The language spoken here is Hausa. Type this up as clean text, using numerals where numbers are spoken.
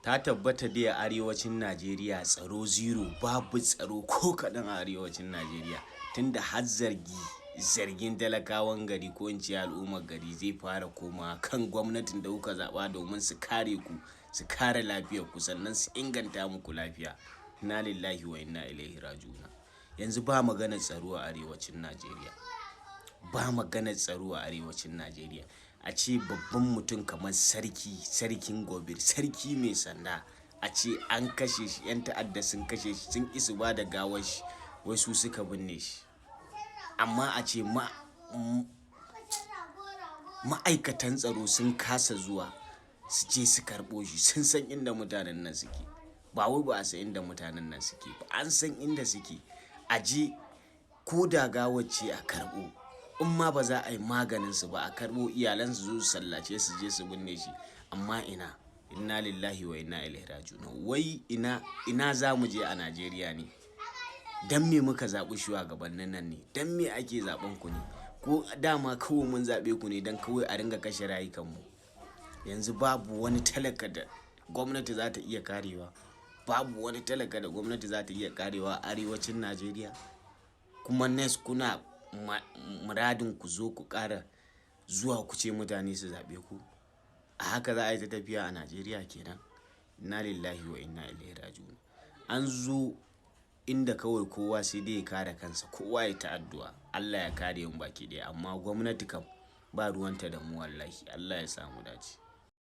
Ta tabbata dai a arewacin Najeriya tsaro zero, babu tsaro ko kaɗan a arewacin Najeriya. Tunda har zargin talakawan gari ko in ce al'ummar gari zai fara komawa kan gwamnatin da kuka zaɓa domin su kare ku, su kare lafiyar ku sannan su inganta muku lafiya. Inna lillahi wa inna ilaihi raji'un. Yanzu ba maganar tsaro a arewacin Najeriya. Ba maganar tsaro a arewacin Najeriya. A ce babban mutum kamar sarkin Gobir, sarki mai sanda, a ce an kashe shi, 'yan ta'adda sun kashe shi, sun isu ba da gawar shi, wai su suka binne shi. Amma a ce ma'aikatan tsaro sun kasa zuwa su je su karɓo shi, sun san inda mutanen nan suke. Ba wai ba a san inda mutanen nan suke ba, an san inda suke. A je ko da gawar ce a karɓo. In ma ba za a yi maganin su ba, a karɓo iyalansu zo su sallace su je su binne shi. Amma ina, inna lillahi wa inna ilaihi raji'un. Wai ina za mu je a Najeriya ne? Dan me muka zaɓi shugabannin nan ne? Dan me ake zaɓen ku ne? Ko dama kawai mun zaɓe ku ne dan kawai a ringa kashe rayukanmu? Yanzu babu wani talaka da gwamnati za ta iya karewa. Babu wani talaka da gwamnati za ta iya karewa a arewacin Najeriya. Kuma next kuna muradin ku zo ku ƙara zuwa ku ce mutane su zaɓe ku. A haka za a yi ta tafiya a Najeriya kenan. Inna lillahi wa inna ilaihi raji'un. An zo inda kawai kowa sai dai ya kare kansa, kowa ya ta addu'a Allah ya kare mu baki ɗaya, amma gwamnati kam ba ruwanta da mu wallahi. Allah ya samu dace.